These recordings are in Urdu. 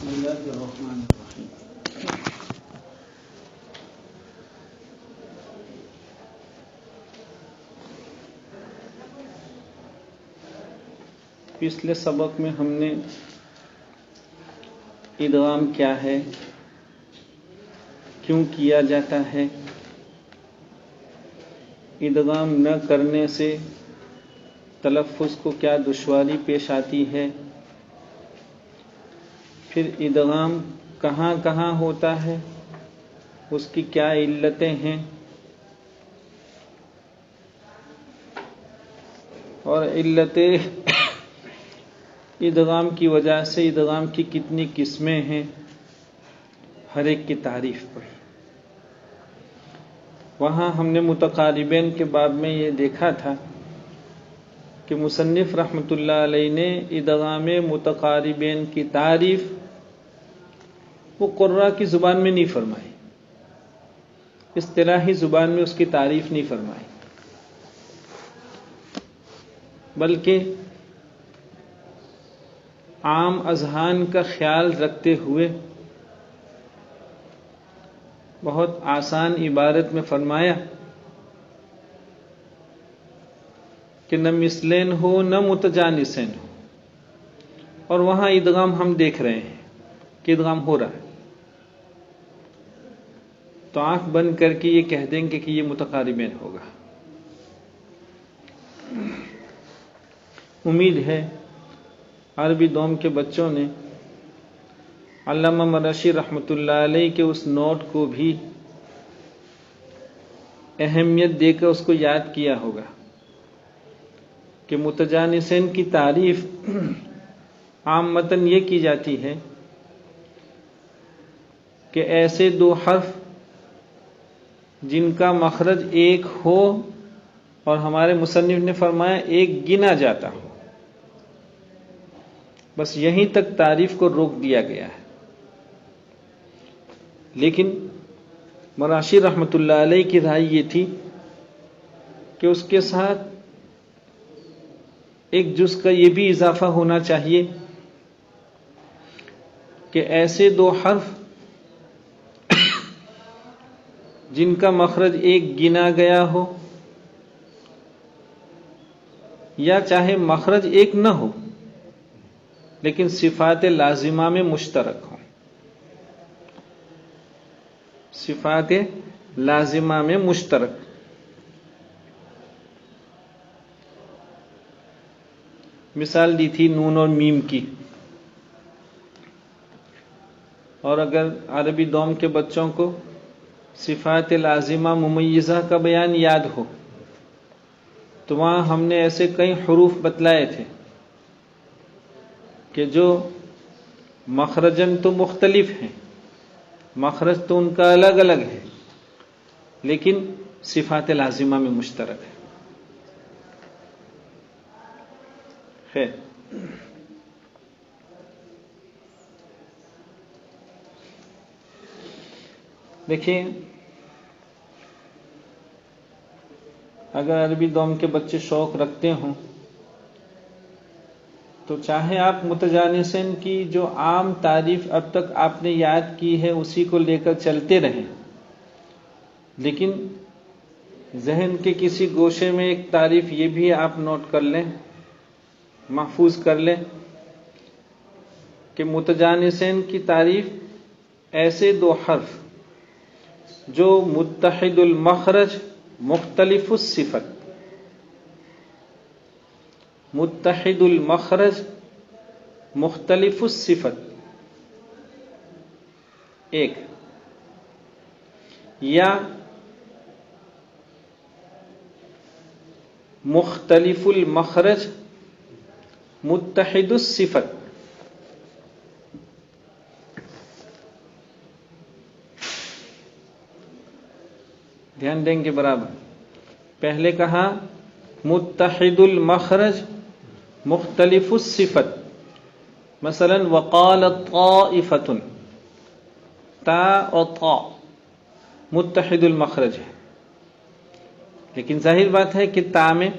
الله الرحمن الرحيم. پچھلے سبق میں ہم نے ادغام کیا ہے، کیوں کیا جاتا ہے، ادغام نہ کرنے سے تلفظ کو کیا دشواری پیش آتی ہے، پھر ادغام کہاں کہاں ہوتا ہے، اس کی کیا علتیں ہیں، اور علتیں ادغام کی وجہ سے ادغام کی کتنی قسمیں ہیں، ہر ایک کی تعریف پڑھی۔ وہاں ہم نے متقاربین کے باب میں یہ دیکھا تھا کہ مصنف رحمۃ اللہ علیہ نے ادغام متقاربین کی تعریف وہ قراء کی زبان میں نہیں فرمائی، اصطلاحی زبان میں اس کی تعریف نہیں فرمائی، بلکہ عام اذہان کا خیال رکھتے ہوئے بہت آسان عبارت میں فرمایا کہ نہ مثلین ہو نہ متجانسین ہو، اور وہاں ادغام ہم دیکھ رہے ہیں کہ ادغام ہو رہا ہے، تو آنکھ بند کر کے یہ کہہ دیں گے کہ یہ متقاربین ہوگا۔ امید ہے عربی دوم کے بچوں نے علامہ مرشی رحمۃ اللہ علیہ کے اس نوٹ کو بھی اہمیت دے کر اس کو یاد کیا ہوگا کہ متجانسین کی تعریف عامتاً یہ کی جاتی ہے کہ ایسے دو حرف جن کا مخرج ایک ہو اور ہمارے مصنف نے فرمایا ایک گنا جاتا ہو، بس یہیں تک تعریف کو روک دیا گیا ہے۔ لیکن مراشی رحمۃ اللہ علیہ کی رائے یہ تھی کہ اس کے ساتھ ایک جز کا یہ بھی اضافہ ہونا چاہیے کہ ایسے دو حرف جن کا مخرج ایک گنا گیا ہو، یا چاہے مخرج ایک نہ ہو لیکن صفات لازمہ میں مشترک ہوں، صفات لازمہ میں مشترک۔ مثال دی تھی نون اور میم کی، اور اگر عربی دوم کے بچوں کو صفات لازمہ ممیزہ کا بیان یاد ہو تو وہاں ہم نے ایسے کئی حروف بتلائے تھے کہ جو مخرجن تو مختلف ہیں، مخرج تو ان کا الگ الگ ہے، لیکن صفات لازمہ میں مشترک ہے۔ خیر، دیکھیں، اگر عربی دوم کے بچے شوق رکھتے ہوں تو چاہے آپ متجانسین کی جو عام تعریف اب تک آپ نے یاد کی ہے اسی کو لے کر چلتے رہیں، لیکن ذہن کے کسی گوشے میں ایک تعریف یہ بھی آپ نوٹ کر لیں، محفوظ کر لیں کہ متجانسین کی تعریف ایسے دو حرف جو متحد المخرج مختلف الصفت، متحد المخرج مختلف الصفت ایک، یا مختلف المخرج متحد الصفت، دھیان دیں گے برابر۔ پہلے کہا متحد المخرج مختلف الصفت، مثلا وقالت طائفۃ، تا اور طا متحد المخرج ہے، لیکن ظاہر بات ہے کہ تا میں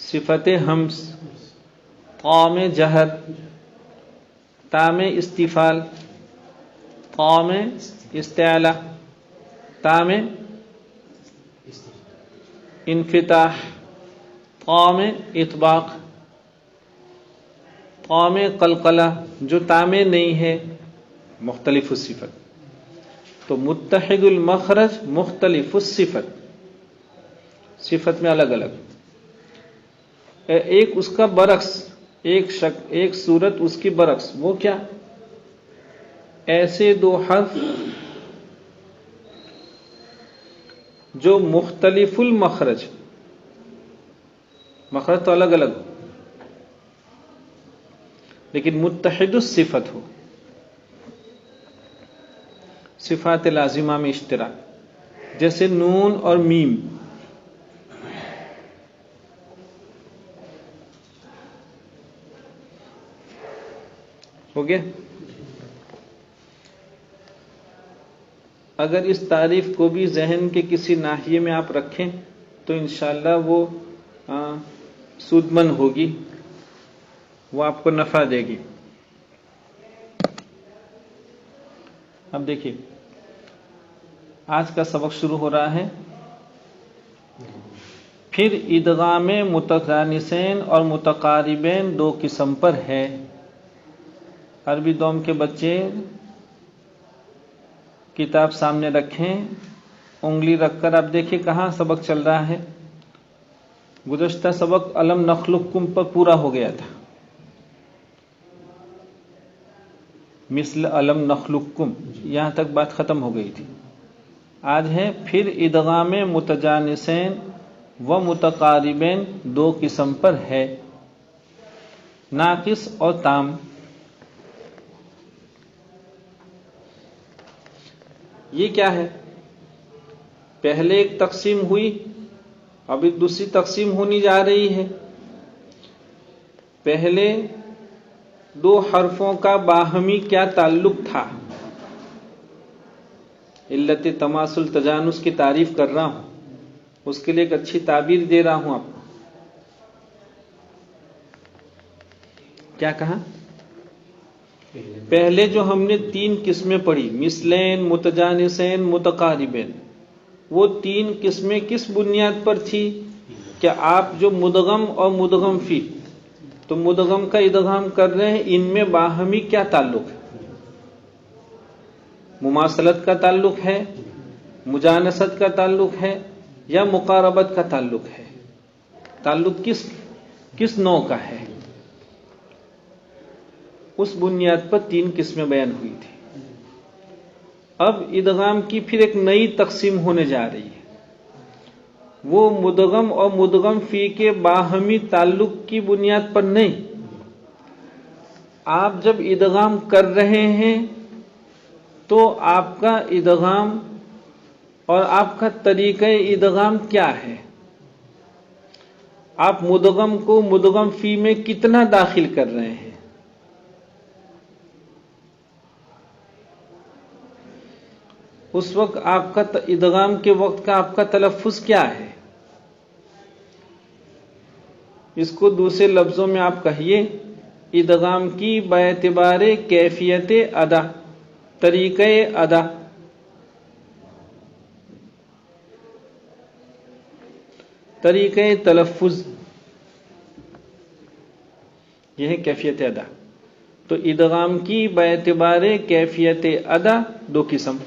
صفت ہمس، طا میں جہر، تا میں استفال، قا میں استعلا، تا میں انفتاح، قا میں اطباق، قا میں قلقلہ، جو تا میں نہیں ہے مختلف الصفت. تو متحد المخرج مختلف الصفت، صفت میں الگ الگ. ایک اس کا برعکس، ایک صورت اس کی برعکس، وہ کیا؟ ایسے دو حرف جو مختلف المخرج، مخرج تو الگ الگ ہو لیکن متحد الصفت ہو، صفات لازمہ میں اشتراک، جیسے نون اور میم. ہو گیا؟ اگر اس تعریف کو بھی ذہن کے کسی ناحیے میں آپ رکھیں تو انشاءاللہ وہ سودمند ہوگی، وہ آپ کو نفع دے گی. اب دیکھیے آج کا سبق شروع ہو رہا ہے. پھر ادغام متجانسین اور متقاربین دو قسم پر ہے. عربی دوم کے بچے کتاب سامنے رکھیں، انگلی رکھ کر آپ دیکھیں کہاں سبق چل رہا ہے. گزشتہ سبق الم نخلقکم پر پورا ہو گیا تھا، مثل الم نخلقکم یہاں تک بات ختم ہو گئی تھی. آج ہے پھر ادغام متجانسین و متقاربین دو قسم پر ہے، ناقص اور تام. یہ کیا ہے؟ پہلے ایک تقسیم ہوئی، اب ایک دوسری تقسیم ہونی جا رہی ہے. پہلے دو حرفوں کا باہمی کیا تعلق تھا؟ علت تماثل تجانس کی تعریف کر رہا ہوں، اس کے لیے ایک اچھی تعبیر دے رہا ہوں آپ کو. کیا کہا؟ پہلے جو ہم نے تین قسمیں پڑھی، مثلین، متجانسین، متقاربین، وہ تین قسمیں کس بنیاد پر تھی؟ کہ آپ جو مدغم اور مدغم فی، تو مدغم کا ادغام کر رہے ہیں، ان میں باہمی کیا تعلق ہے؟ مماثلت کا تعلق ہے، مجانست کا تعلق ہے، یا مقاربت کا تعلق ہے؟ تعلق کس نوع کا ہے؟ اس بنیاد پر تین قسمیں بیان ہوئی تھی. اب ادغام کی پھر ایک نئی تقسیم ہونے جا رہی ہے. وہ مدغم اور مدغم فی کے باہمی تعلق کی بنیاد پر نہیں، آپ جب ادغام کر رہے ہیں تو آپ کا ادغام اور آپ کا طریقہ ادغام کیا ہے؟ آپ مدغم کو مدغم فی میں کتنا داخل کر رہے ہیں؟ اس وقت آپ کا ادغام کے وقت کا آپ کا تلفظ کیا ہے؟ اس کو دوسرے لفظوں میں آپ کہیے، ادغام کی باعتبار کیفیت ادا، طریقہ ادا، طریقہ تلفظ، یہ ہے کیفیت ادا. تو ادغام کی باعتبار کیفیت ادا دو قسم،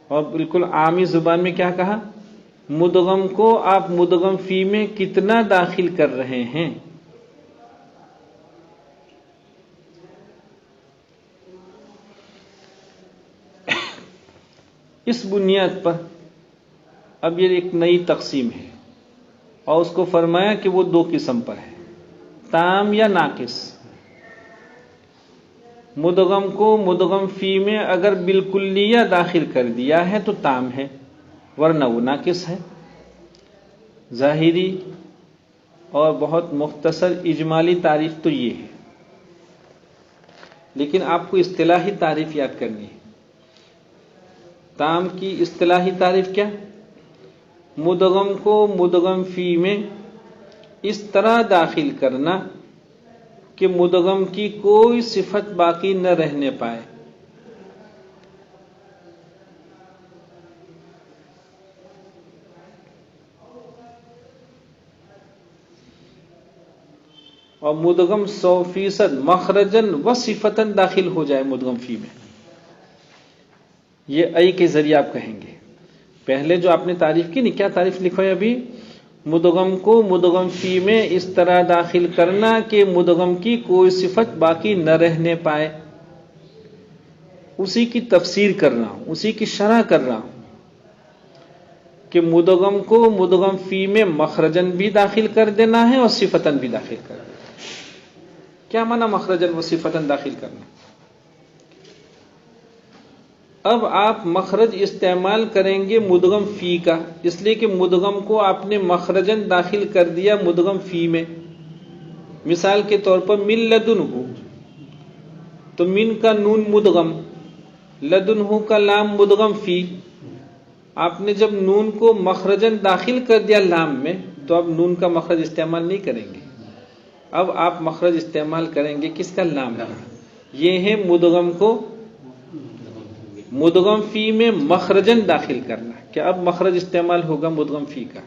اور بالکل عامی زبان میں کیا کہا؟ مدغم کو آپ مدغم فی میں کتنا داخل کر رہے ہیں. اس بنیاد پر اب یہ ایک نئی تقسیم ہے، اور اس کو فرمایا کہ وہ دو قسم پر ہے، تام یا ناقص. مدغم کو مدغم فی میں اگر بالکلیہ داخل کر دیا ہے تو تام ہے، ورنہ وہ ناقص ہے. ظاہری اور بہت مختصر اجمالی تعریف تو یہ ہے، لیکن آپ کو اصطلاحی تعریف یاد کرنی ہے. تام کی اصطلاحی تعریف کیا؟ مدغم کو مدغم فی میں اس طرح داخل کرنا کہ مدغم کی کوئی صفت باقی نہ رہنے پائے. اور مدغم 100% مخرجن و صفتن داخل ہو جائے مدغم فی میں. یہ ای کے ذریعے آپ کہیں گے. پہلے جو آپ نے تعریف کی نہیں، کیا تعریف لکھو ہے ابھی؟ مدغم کو مدغم فی میں اس طرح داخل کرنا کہ مدغم کی کوئی صفت باقی نہ رہنے پائے. اسی کی تفسیر کر رہا ہوں، اسی کی شرح کر رہا ہوں کہ مدغم کو مدغم فی میں مخرجن بھی داخل کر دینا ہے اور صفتن بھی داخل کر دینا. کیا معنی مخرجن و صفتن داخل کرنا؟ اب آپ مخرج استعمال کریں گے مدغم فی کا، اس لیے کہ مدغم کو آپ نے مخرجن داخل کر دیا مدغم فی میں. مثال کے طور پر من لدنہ، تو من کا نون مدغم، لدنہ کا لام مدغم فی. آپ نے جب نون کو مخرجن داخل کر دیا لام میں، تو اب نون کا مخرج استعمال نہیں کریں گے. اب آپ مخرج استعمال کریں گے کس کا؟ لام کا. یہ ہے مدغم کو مدغم فی میں مخرجن داخل کرنا، کہ اب مخرج استعمال ہوگا مدغم فی کا.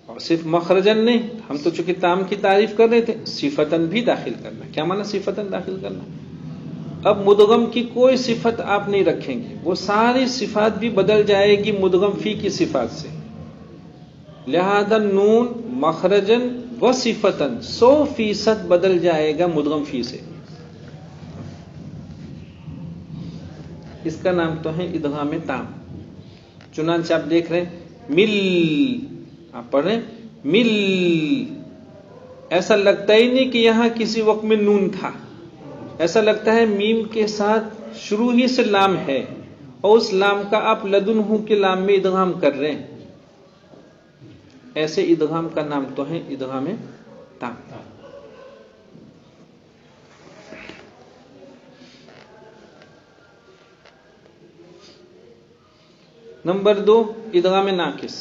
اور صرف مخرجن نہیں، ہم تو چونکہ تام کی تعریف کر رہے تھے، صفتن بھی داخل کرنا. کیا معنی صفتن داخل کرنا؟ اب مدغم کی کوئی صفت آپ نہیں رکھیں گے، وہ ساری صفات بھی بدل جائے گی مدغم فی کی صفات سے. لہذا نون مخرجن و صفتن 100% بدل جائے گا مدغم فی سے. اس کا نام تو ہے ادغام تام. چنانچہ آپ دیکھ رہے ہیں مل، آپ پڑھ رہے ہیں مل، ایسا لگتا ہی نہیں کہ یہاں کسی وقت میں نون تھا. ایسا لگتا ہے میم کے ساتھ شروع ہی سے لام ہے، اور اس لام کا آپ لدنہ کے لام میں ادغام کر رہے ہیں. ایسے ادغام کا نام تو ہے ادغام تام. نمبر 2 ادغام ناقص.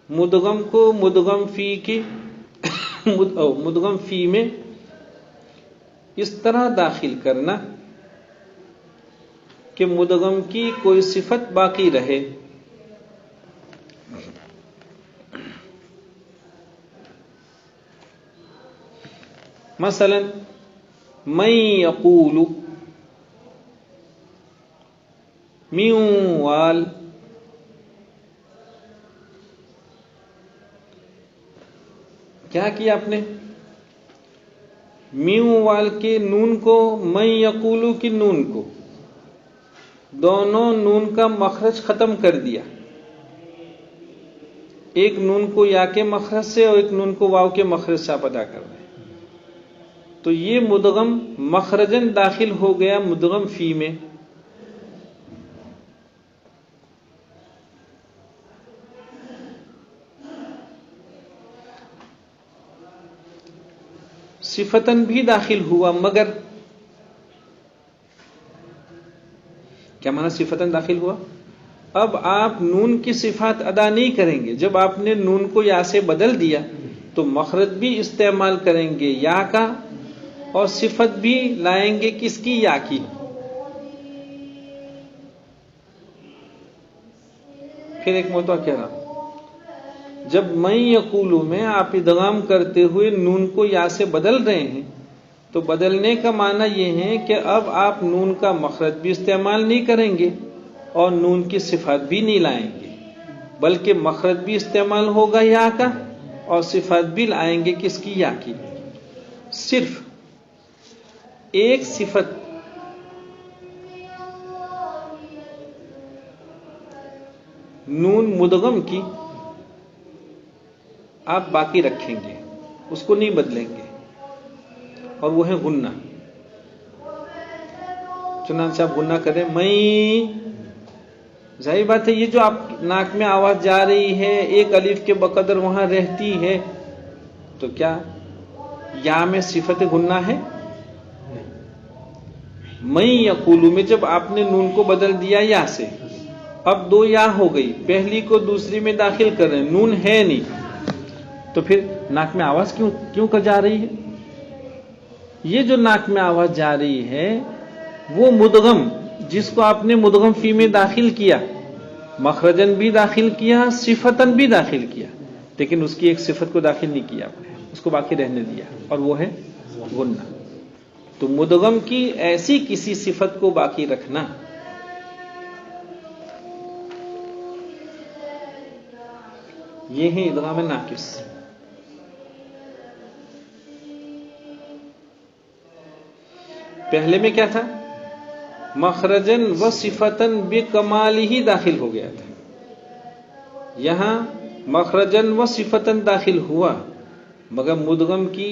مدغم کو مدغم فی کی مدغم فی میں اس طرح داخل کرنا کہ مدغم کی کوئی صفت باقی رہے. مثلا من یقول، میوال، کیا آپ نے؟ میوال کے نون کو، من یقولو کی نون کو، دونوں نون کا مخرج ختم کر دیا. ایک نون کو یا کے مخرج سے اور ایک نون کو واو کے مخرج سے آپ ادا کر رہے ہیں. تو یہ مدغم مخرجن داخل ہو گیا مدغم فی میں. صفتن بھی داخل ہوا، مگر کیا معنی صفتن داخل ہوا؟ اب آپ نون کی صفات ادا نہیں کریں گے. جب آپ نے نون کو یا سے بدل دیا تو مخرج بھی استعمال کریں گے یا کا، اور صفت بھی لائیں گے کس کی؟ یا کی. پھر ایک مرتبہ کہہ رہا ہوں، جب من یقولو میں آپ ادغام کرتے ہوئے نون کو یا سے بدل رہے ہیں تو بدلنے کا معنی یہ ہے کہ اب آپ نون کا مخرج بھی استعمال نہیں کریں گے اور نون کی صفات بھی نہیں لائیں گے، بلکہ مخرج بھی استعمال ہوگا یا کا اور صفات بھی لائیں گے کس کی؟ یا کی. صرف ایک صفت نون مدغم کی آپ باقی رکھیں گے، اس کو نہیں بدلیں گے، اور وہ ہے غنہ. چنانچہ آپ غنہ کریں میں. ظاہر بات ہے یہ جو آپ ناک میں آواز جا رہی ہے ایک الف کے بقدر وہاں رہتی ہے، تو کیا یا میں صفت غنہ ہے؟ میں یقولو میں جب آپ نے نون کو بدل دیا یا سے اب دو یا ہو گئی، پہلی کو دوسری میں داخل کر رہے ہیں، نون ہے نہیں، تو پھر ناک میں آواز کیوں کر جا رہی ہے؟ یہ جو ناک میں آواز جا رہی ہے وہ مدغم، جس کو آپ نے مدغم فی میں داخل کیا، مخرجن بھی داخل کیا، صفتن بھی داخل کیا، لیکن اس کی ایک صفت کو داخل نہیں کیا آپ نے، اس کو باقی رہنے دیا، اور وہ ہے غنہ۔ تو مدغم کی ایسی کسی صفت کو باقی رکھنا، یہ ہے ادغام ناقص۔ پہلے میں کیا تھا؟ مخرجن و صفتن بکمال ہی داخل ہو گیا تھا، یہاں مخرجن و صفتن داخل ہوا، مگر مدغم کی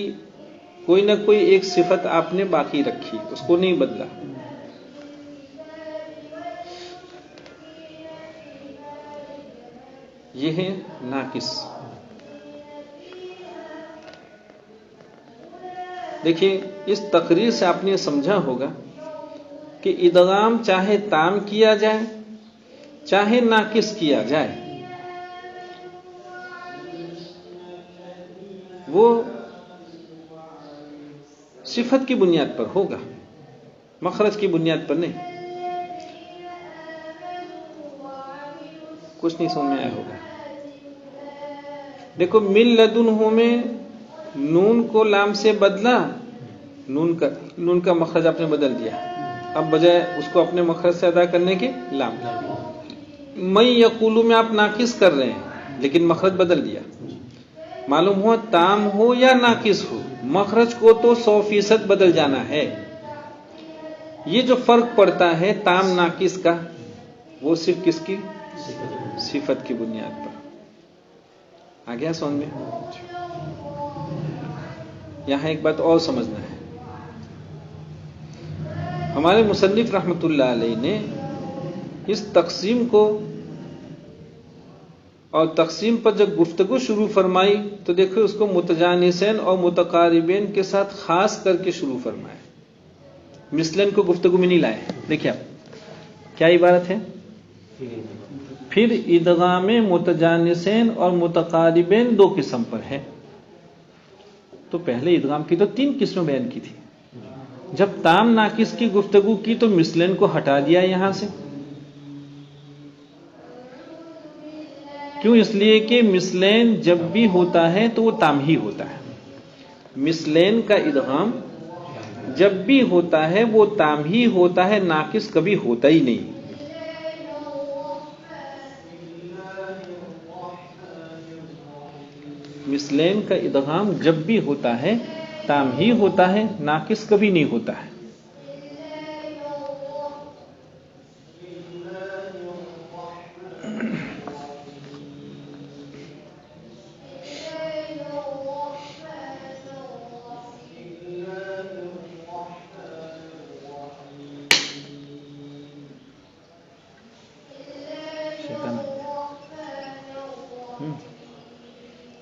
کوئی نہ کوئی ایک صفت آپ نے باقی رکھی، اس کو نہیں بدلا۔ یہ ہے ناقص۔ دیکھیے اس تقریر سے آپ نے سمجھا ہوگا کہ ادغام چاہے تام کیا جائے چاہے ناقص کیا جائے، وہ صفت کی بنیاد پر ہوگا، مخرج کی بنیاد پر نہیں۔ کچھ نہیں سمجھ میں آیا ہوگا۔ دیکھو من لدنہ میں نون کو لام سے بدلا، نون کا مخرج آپ نے بدل دیا، اب بجائے اس کو اپنے مخرج سے ادا کرنے کے لام۔ میں یقولو میں آپ ناقص کر رہے ہیں لیکن مخرج بدل دیا، معلوم ہوا تام ہو یا ناقص ہو مخرج کو تو 100% بدل جانا ہے۔ یہ جو فرق پڑتا ہے تام ناقص کا، وہ صرف کس کی؟ صفت کی بنیاد پر۔ آ گیا سمجھ میں؟ یہاں ایک بات اور سمجھنا ہے، ہمارے مصنف رحمت اللہ علیہ نے اس تقسیم کو اور تقسیم پر جب گفتگو شروع فرمائی تو دیکھو اس کو متجانسین اور متقاربین کے ساتھ خاص کر کے شروع فرمایا، مثلن کو گفتگو میں نہیں لائے۔ دیکھیں آپ کیا عبارت ہے، پھر ادغام متجانسین اور متقاربین دو قسم پر ہے۔ تو پہلے ادغام کی تو 3 قسمیں بیان کی تھی، جب تام ناقص کی گفتگو کی تو مثلن کو ہٹا دیا یہاں سے، کیوں؟ اس لیے کہ مثلین جب بھی ہوتا ہے تو وہ تام ہی ہوتا ہے، مثلین کا ادغام جب بھی ہوتا ہے وہ تام ہی ہوتا ہے، ناقص کبھی ہوتا ہی نہیں۔ مثلین کا ادغام جب بھی ہوتا ہے تام ہی ہوتا ہے، ناقص کبھی نہیں ہوتا ہے۔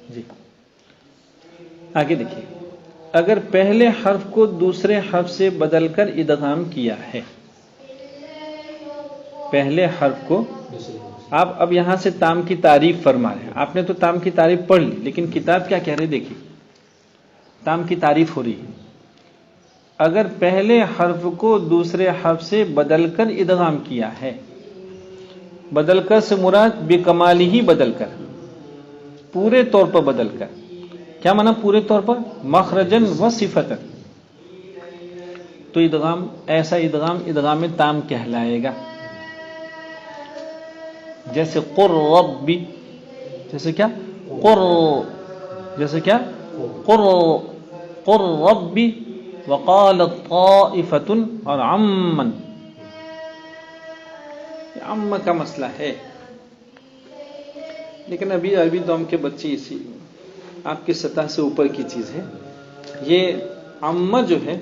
جی آگے دیکھیے، اگر پہلے حرف کو دوسرے حرف سے بدل کر ادغام کیا ہے، پہلے حرف کو آپ اب یہاں سے تام کی تعریف فرما رہے ہیں، آپ نے تو تام کی تعریف پڑھ لی، لیکن کتاب کیا کہہ رہے دیکھیے، تام کی تعریف ہو رہی ہے۔ اگر پہلے حرف کو دوسرے حرف سے بدل کر ادغام کیا ہے، بدل کر سے مراد بکمالی ہی بدل کر، پورے طور پر بدل کر، کیا معنی پورے طور پر؟ مخرجن و صفتن، تو ادغام ایسا ادغام تام کہلائے گا۔ جیسے قر ربی، جیسے کیا قر ربی وقالت طائفۃ، اور عمن، عم کا مسئلہ ہے، لیکن ابھی عربی دوم کے بچے اسی آپ کی سطح سے اوپر کی چیز ہے۔ یہ عم جو ہے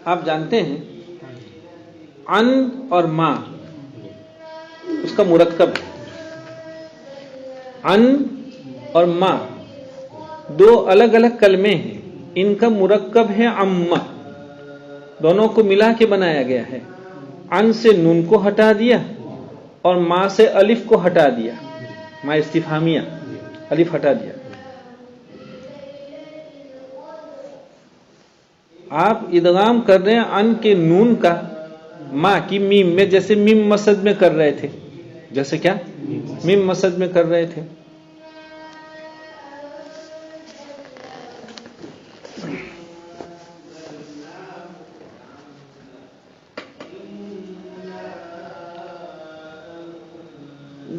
آپ جانتے ہیں ان اور ما اس کا مرکب ہے، ان اور ما دو الگ الگ کلمے ہیں، ان کا مرکب ہے عم، دونوں کو ملا کے بنایا گیا ہے۔ ان سے نون کو ہٹا دیا اور ما سے الف کو ہٹا دیا، ما استفہامیہ، الف ہٹا دیا. آپ ادغام کر رہے ہیں ان کے نون کا ما کی میم میں، جیسے میم مسد میں کر رہے تھے. جیسے کیا؟ میم مسد میں کر رہے تھے.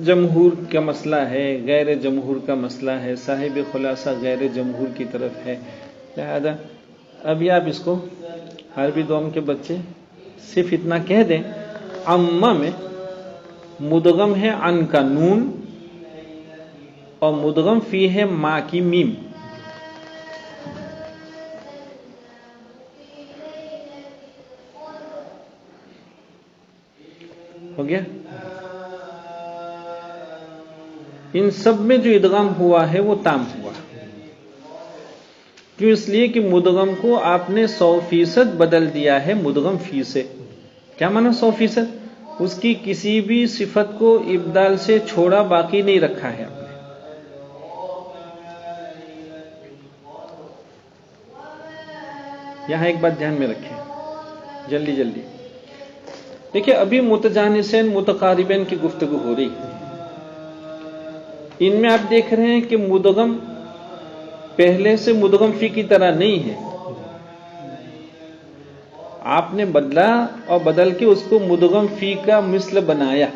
جمہور کا مسئلہ ہے، غیر جمہور کا مسئلہ ہے، صاحب خلاصہ غیر جمہور کی طرف ہے. لہذا ابھی آپ اس کو عربی دوم کے بچے صرف اتنا کہہ دیں، عمہ میں مدغم ہے ان کا نون اور مدغم فی ہے ما کی میم. ہو گیا؟ ان سب میں جو ادغام ہوا ہے وہ تام ہوا. کیوں؟ اس لیے کہ مدغم کو آپ نے 100% بدل دیا ہے مدغم فی سے. کیا معنی 100%؟ اس کی کسی بھی صفت کو ابدال سے چھوڑا باقی نہیں رکھا ہے آپ نے. یہاں ایک بات دھیان میں رکھیں، جلدی جلدی دیکھیں. ابھی متجانسین متقاربین کی گفتگو ہو رہی. ان میں آپ دیکھ رہے ہیں کہ مدغم پہلے سے مدغم فی کی طرح نہیں ہے. آپ نے بدلا اور بدل کے اس کو مدغم فی کا مثل بنایا.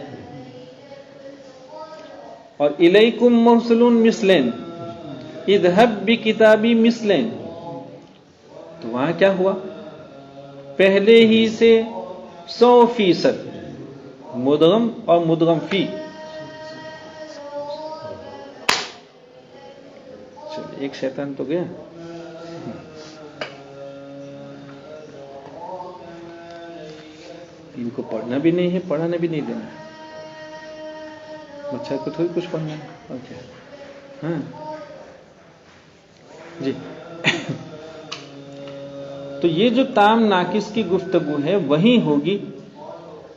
اور الیکم مرسلون مثلین اذهب بکتابی مثلین، تو وہاں کیا ہوا؟ پہلے ہی سے 100% مدغم اور مدغم فی. ایک شیطان تو گیا. ان کو پڑھنا بھی نہیں ہے، پڑھانا بھی نہیں دینا ہے. بچہ کو تھوڑی کچھ پڑھنا ہے. اوکے ہاں جی. تو یہ جو تام ناقص کی گفتگو ہے وہی ہوگی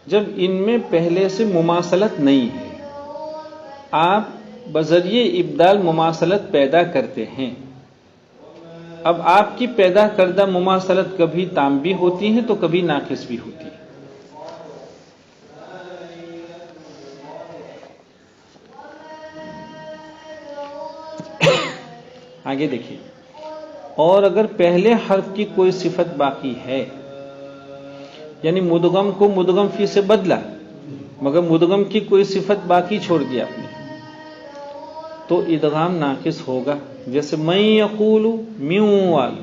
جب ان میں پہلے سے مماثلت نہیں ہے. آپ بذریعہ ابدال مماثلت پیدا کرتے ہیں. اب آپ کی پیدا کردہ مماثلت کبھی تام بھی ہوتی ہے تو کبھی ناقص بھی ہوتی ہے. آگے دیکھیے. اور اگر پہلے حرف کی کوئی صفت باقی ہے، یعنی مدغم کو مدغم فی سے بدلا مگر مدغم کی کوئی صفت باقی چھوڑ دیا آپ نے، تو ادغام ناقص ہوگا. جیسے من یقول من وال.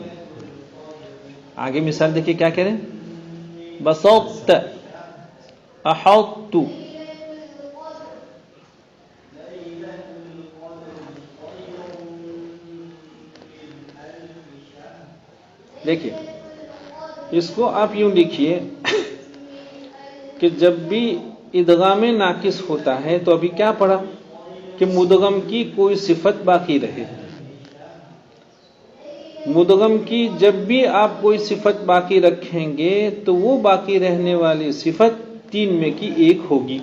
آگے مثال دیکھیے کیا کہہ رہے ہیں؟ بسطت، احطت. دیکھیے اس کو آپ یوں لکھیے کہ جب بھی ادغام ناقص ہوتا ہے تو ابھی کیا پڑھا کہ مدغم کی کوئی صفت باقی رہے. مدغم کی جب بھی آپ کوئی صفت باقی رکھیں گے تو وہ باقی رہنے والی صفت 3 میں کی ایک ہوگی.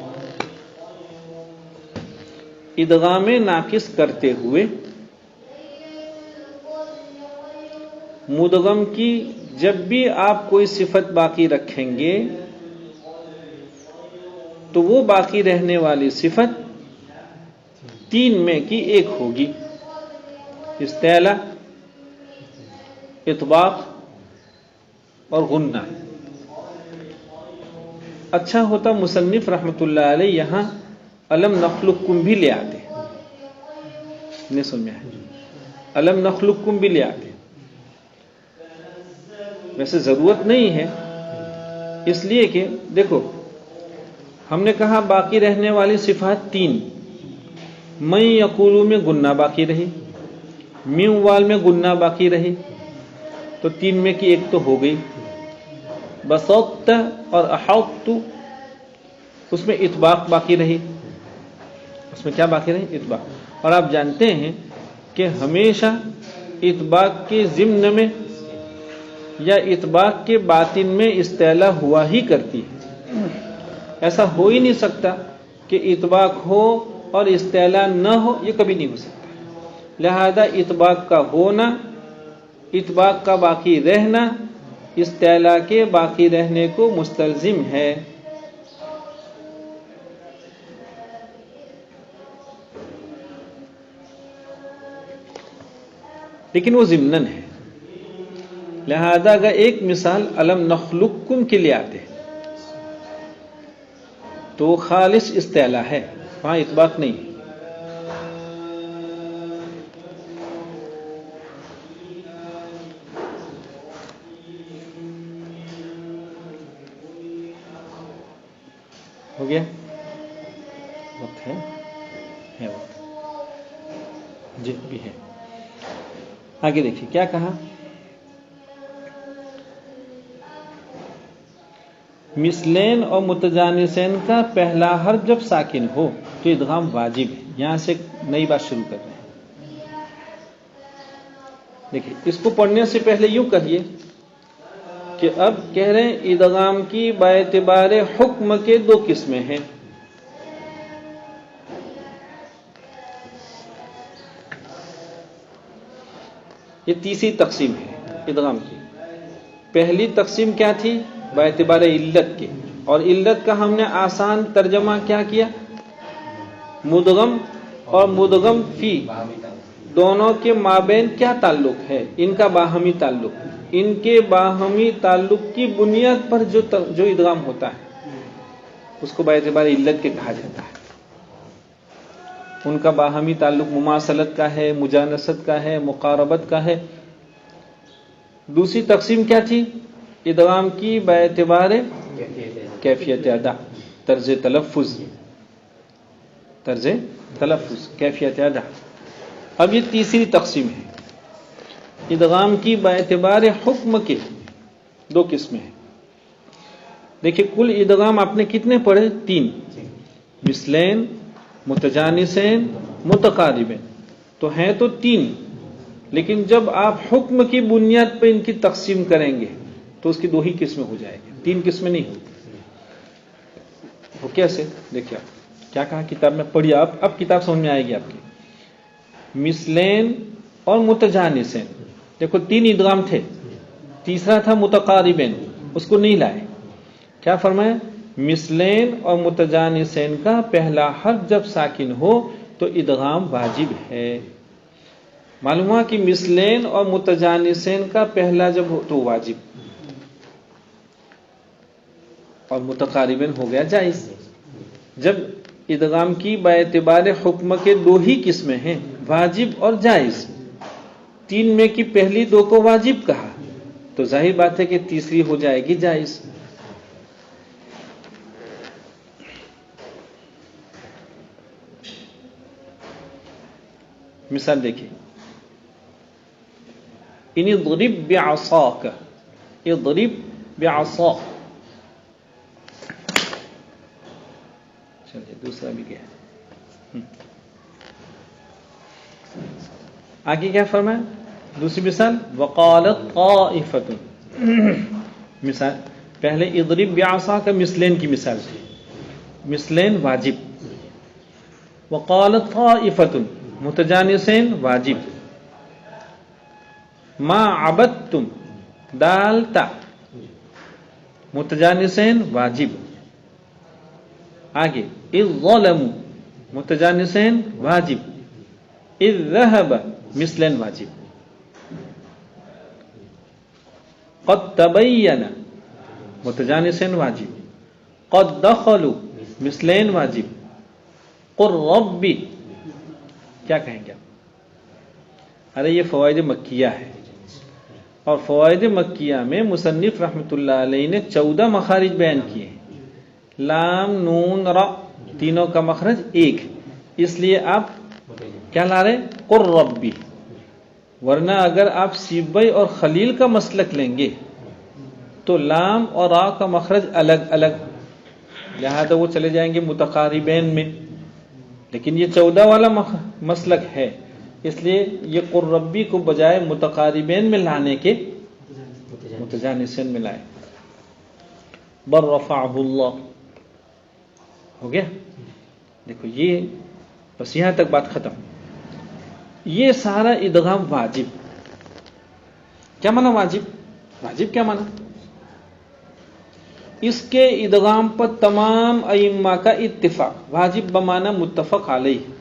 ادغام ناقص کرتے ہوئے مدغم کی جب بھی آپ کوئی صفت باقی رکھیں گے تو وہ باقی رہنے والی صفت 3 میں کی ایک ہوگی. استعلا، اطباق اور غنہ. اچھا ہوتا مصنف رحمت اللہ علیہ یہاں الم نخلقکم بھی لے آتے. نہیں سن میں ہے، الم نخلقکم بھی لے آتے. ویسے ضرورت نہیں ہے، اس لیے کہ دیکھو ہم نے کہا باقی رہنے والی صفات 3. من یقولو میں گنہ باقی رہی، من وال میں گنہ باقی رہی، تو 3 میں کی ایک تو ہو گئی. بسطت اور احطت اس میں اطباق باقی رہی. اس میں کیا باقی رہی؟ اطباق. اور آپ جانتے ہیں کہ ہمیشہ اطباق کے ضمن میں یا اطباق کے باطن میں استعلا ہوا ہی کرتی ہے. ایسا ہو ہی نہیں سکتا کہ کہ اطباق ہو اور استعلا نہ ہو، یہ کبھی نہیں ہو سکتا. لہذا اطباق کا ہونا، اطباق کا باقی رہنا استعلا کے باقی رہنے کو مستلزم ہے. لیکن وہ ضمناً ہے. لہذا اگر ایک مثال الم نخلقکم کے لیے آتے تو خالص استعلا ہے، وہاں اطباق نہیں. ہو گیا وقت ہے وقت جی بھی ہے. آگے دیکھیے کیا کہا. مثلین اور متجانسین کا پہلا حرف جب ساکن ہو تو ادغام واجب ہے. یہاں سے نئی بات شروع کر رہے ہیں. دیکھیے اس کو پڑھنے سے پہلے یوں کہیے کہ اب کہہ رہے ہیں ادغام کی باعتبار حکم کے دو قسمیں ہیں. یہ تیسری تقسیم ہے ادغام کی. پہلی تقسیم کیا تھی؟ باعتبار علت کے، اور علت کا ہم نے آسان ترجمہ کیا کیا؟ مدغم اور مدغم فی دونوں کے مابین کیا تعلق ہے؟ ان کا باہمی تعلق. ان کے باہمی تعلق کی بنیاد پر جو ادغام ہوتا ہے اس کو باعتبار علت کے کہا جاتا ہے. ان کا باہمی تعلق مماثلت کا ہے، مجانست کا ہے، مقاربت کا ہے. دوسری تقسیم کیا تھی؟ ادغام کی باعتبار کیفیت ادا، طرز تلفظ کیفیت ادا. اب یہ تیسری تقسیم ہے. ادغام کی باعتبار حکم کے دو قسمیں ہیں. دیکھیں کل ادغام آپ نے کتنے پڑھے؟ 3. مثلین، متجانسین، متقاربین. تو ہیں تو 3، لیکن جب آپ حکم کی بنیاد پہ ان کی تقسیم کریں گے تو اس کی 2 ہی قسمیں ہو جائیں گی، 3 قسمیں نہیں ہوتی. وہ کیسے؟ دیکھیے آپ کیا کہا کتاب میں، پڑھیے آپ، اب کتاب سمجھ میں آئے گی آپ کی. مثلین اور متجانسین، دیکھو 3 ادغام تھے، تیسرا تھا متقاربین، اس کو نہیں لائے. کیا فرمایا؟ مثلین اور متجانسین کا پہلا حرف جب ساکن ہو تو ادغام واجب ہے. معلوم ہوا کہ مثلین اور متجانسین کا پہلا جب ہو تو واجب، اور متقاربین ہو گیا جائز. جب ادغام کی باعتبار حکم کے 2 ہی قسمیں ہیں، واجب اور جائز، 3 میں کی پہلی 2 کو واجب کہا تو ظاہر بات ہے کہ تیسری ہو جائے گی جائز. مثال دیکھیں، ان اضرب بعصاک، اضرب بعصاک. چلیے دوسرا بھی کیا ہے. آگے کیا فرمایا؟ دوسری مثال وقالت طائفۃ. مثال پہلے اضرب بعصاک مثلین کی مثال تھی، مثلین واجب. وقالت طائفۃ متجانسین واجب. ما عبدتم دالتا متجانسین واجب. آگے اذ ظلموا متجانسین واجب. اذ ذهب مثلین واجب. قد تبین متجانسین واجب. قد دخلوا مثلین واجب. قل ربی، کیا کہیں گے؟ ارے یہ فوائد مکیہ ہے، اور فوائد مکیہ میں مصنف رحمۃ اللہ علیہ نے 14 مخارج بیان کیے ہیں. لام، نون، را تینوں کا مخرج ایک، اس لیے آپ کیا لا رہے؟ قر ربی. ورنہ اگر آپ سیبوی اور خلیل کا مسلک لیں گے تو لام اور را کا مخرج الگ الگ، لہذا وہ چلے جائیں گے متقاربین میں. لیکن یہ 14 والا مسلک ہے، اس لیے یہ قر ربی کو بجائے متقاربین میں لانے کے متجانسین میں لائے. بر رفعہ اللہ ہو گیا. دیکھو یہ بس یہاں تک بات ختم. یہ سارا ادغام واجب. کیا مانا واجب؟ واجب کیا مانا؟ اس کے ادغام پر تمام ائمہ کا اتفاق. واجب بمانا متفق علیہ.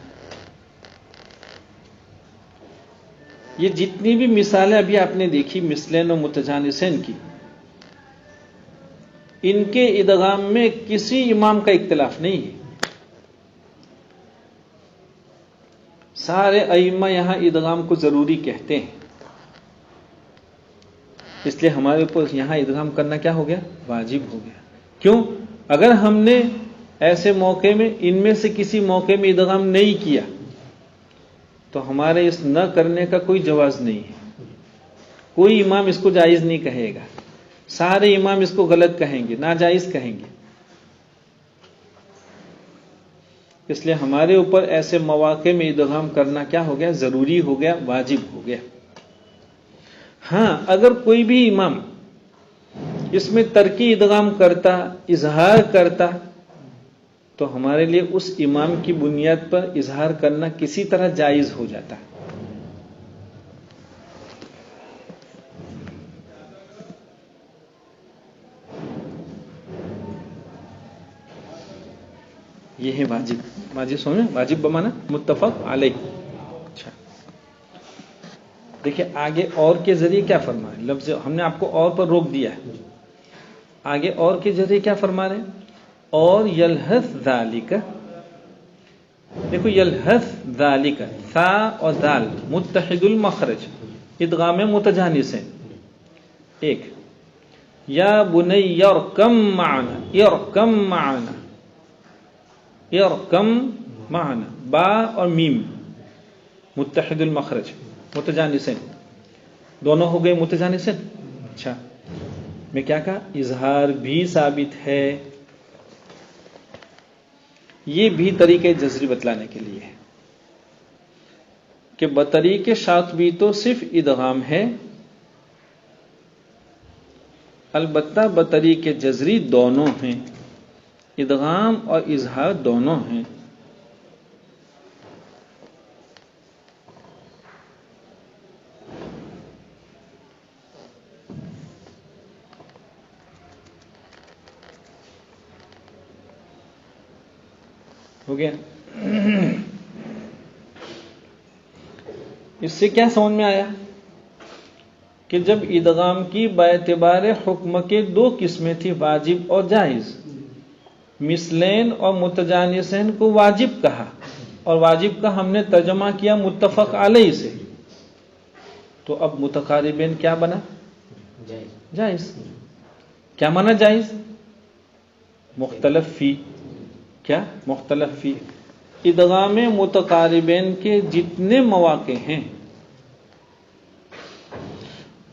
یہ جتنی بھی مثالیں ابھی آپ نے دیکھی مثلین و متجانسین کی، ان کے ادغام میں کسی امام کا اختلاف نہیں ہے. سارے ائمہ یہاں ادغام کو ضروری کہتے ہیں. اس لیے ہمارے اوپر یہاں ادغام کرنا کیا ہو گیا؟ واجب ہو گیا. کیوں؟ اگر ہم نے ایسے موقع میں ان میں سے کسی موقع میں ادغام نہیں کیا تو ہمارے اس نہ کرنے کا کوئی جواز نہیں ہے. کوئی امام اس کو جائز نہیں کہے گا. سارے امام اس کو غلط کہیں گے، ناجائز کہیں گے. اس لیے ہمارے اوپر ایسے مواقع میں ادغام کرنا کیا ہو گیا؟ ضروری ہو گیا، واجب ہو گیا. ہاں اگر کوئی بھی امام اس میں ترکی ادغام کرتا، اظہار کرتا، تو ہمارے لیے اس امام کی بنیاد پر اظہار کرنا کسی طرح جائز ہو جاتا. یہ ہے واجب. واجب سمجھیں؟ واجب بمانا متفق علیہ. اچھا دیکھیں آگے اور کے ذریعے کیا فرما رہے ہیں. لفظ ہم نے آپ کو اور پر روک دیا ہے. آگے اور کے ذریعے کیا فرما رہے ہیں؟ اور یلحظ ذالک. دیکھو یلحظ ذالک، ثا اور ذال متحد المخرج، ادغام متجانس ہیں. ایک یا بنی یرکم معنا، یرکم معنا، یرکم معنا، با اور میم متحد المخرج متجانسین، دونوں ہو گئے متجانسین. اچھا میں کیا کہا؟ اظہار بھی ثابت ہے. یہ بھی طریقے جزری بتلانے کے لیے ہے کہ بطریق شاطبی تو صرف ادغام ہے، البتہ بطریق جزری دونوں ہیں، ادغام اور اظہار دونوں ہیں. ہو گیا؟ اس سے کیا سمجھ میں آیا؟ کہ جب ادغام کی باعتبار حکم کے دو قسمیں تھی، واجب اور جائز، مثلین اور متجانسین کو واجب کہا، اور واجب کا ہم نے ترجمہ کیا متفق علیہ سے، تو اب متقاربین کیا بنا؟ جائز. کیا مانا جائز؟ مختلف فی. کیا؟ مختلف فی. ادغام متقاربین کے جتنے مواقع ہیں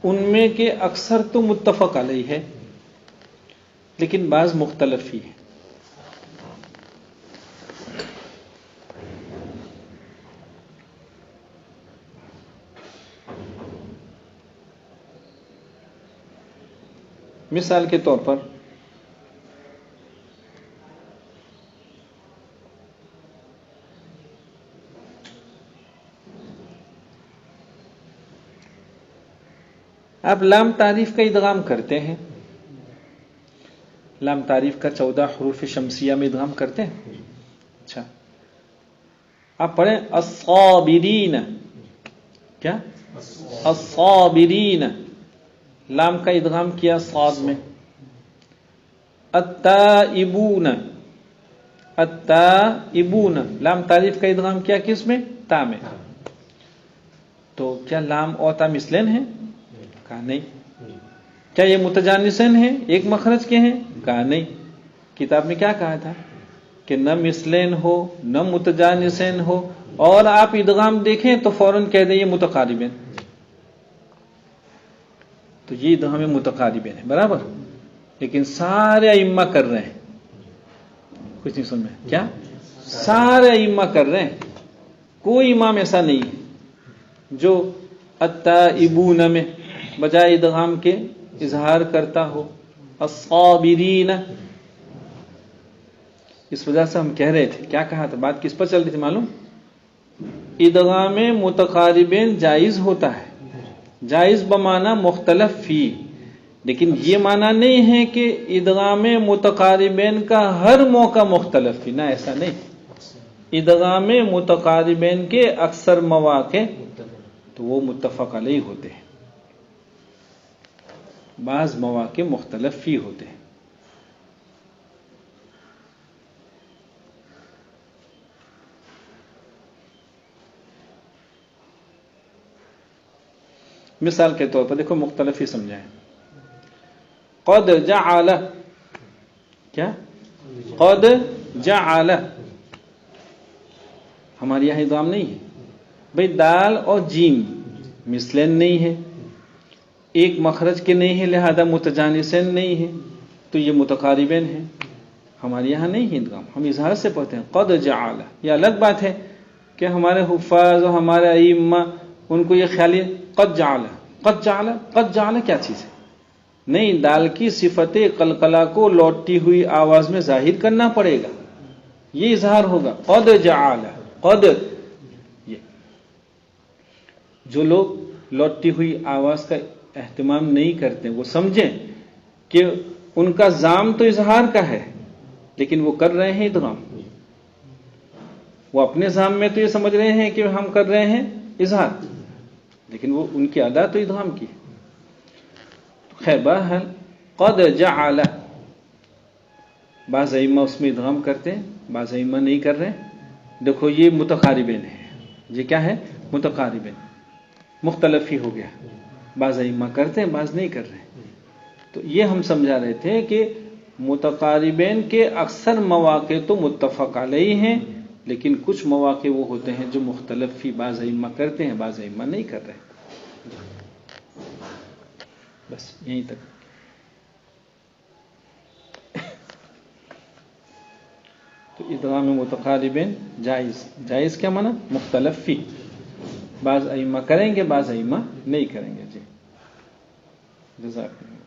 ان میں کے اکثر تو متفق علیہ ہے، لیکن بعض مختلف ہی ہے. مثال کے طور پر آپ لام تعریف کا ادغام کرتے ہیں. لام تعریف کا 14 حروف شمسیہ میں ادغام کرتے ہیں. اچھا آپ پڑھیں الصابرین. کیا؟ الصابرین. لام کا ادغام کیا صاد میں. التائبون. التائبون. لام تعریف کا ادغام کیا کس میں؟ تا میں. تو کیا لام اور تا مثلین ہیں؟ کہا نہیں. کیا یہ متجانسین ہیں، ایک مخرج کے ہیں؟ کہا نہیں. کتاب میں کیا کہا تھا کہ نہ مثلین ہو نہ متجانسین ہو، اور آپ ادغام دیکھیں تو فوراً کہہ دیں یہ متقاربین. تو یہ ادغام متقاربین ہے برابر، لیکن سارے ائمہ کر رہے ہیں. کچھ نہیں سن میں کیا؟ سارے ائمہ کر رہے ہیں. کوئی امام ایسا نہیں ہے جو التائبون میں بجائے ادغام کے اظہار کرتا ہو الصابرین. اس وجہ سے ہم کہہ رہے تھے، کیا کہا تھا، بات کس پر چل رہی تھی معلوم؟ ادغام متقاربین جائز ہوتا ہے، جائز بمعنی مختلف فی، لیکن یہ معنی نہیں ہے کہ ادغام متقاربین کا ہر موقع مختلف فی، نہ ایسا نہیں۔ ادغام متقاربین کے اکثر مواقع تو وہ متفق علیہ ہوتے ہیں، بعض مواقع مختلف فی ہوتے ہیں۔ مثال کے طور پر دیکھو، مختلف ہی سمجھائیں۔ قد جعل، کیا؟ قد جعل، ہمارے یہاں ادغام نہیں ہے بھئی، دال اور جیم مثلین نہیں ہے، ایک مخرج کے نہیں ہے، لہذا متجانسین نہیں ہے، تو یہ متقاربین ہیں۔ ہمارے یہاں نہیں ہے ادغام، ہم اظہار سے پڑھتے ہیں قد جعل۔ یہ الگ بات ہے کہ ہمارے حفاظ اور ہمارے ائمہ ان کو یہ خیال ہے قد جعل، قد جعل، قد جعل کیا چیز ہے؟ نہیں، دال کی صفت قلقلہ کو لوٹتی ہوئی آواز میں ظاہر کرنا پڑے گا، یہ اظہار ہوگا قد جعل، قد۔ یہ جو لوگ لوٹتی ہوئی آواز کا اہتمام نہیں کرتے، وہ سمجھیں کہ ان کا زام تو اظہار کا ہے، لیکن وہ کر رہے ہیں ادغام۔ وہ اپنے زام میں تو یہ سمجھ رہے ہیں کہ ہم کر رہے ہیں اظہار، لیکن وہ ان کی ادا تو ادغام کی ہے۔ خیر بہرحال قد جعل، بعض ائمہ اس میں ادغام کرتے ہیں، بعض ائمہ نہیں کر رہے ہیں۔ دیکھو یہ متقاربین ہے، یہ کیا ہے؟ متقاربین، مختلف ہی ہو گیا، بعض ائمہ کرتے ہیں، بعض نہیں کر رہے ہیں۔ تو یہ ہم سمجھا رہے تھے کہ متقاربین کے اکثر مواقع تو متفق علیہ ہیں، لیکن کچھ مواقع وہ ہوتے ہیں جو مختلف ہی، بعض ائمہ کرتے ہیں، بعض ائمہ نہیں کر رہے۔ بس یہیں تک۔ تو ادغام متقاربین جائز، جائز کیا معنی؟ مختلف فی، بعض ائمہ کریں گے، بعض ائمہ نہیں کریں گے۔ جی جزاک اللہ۔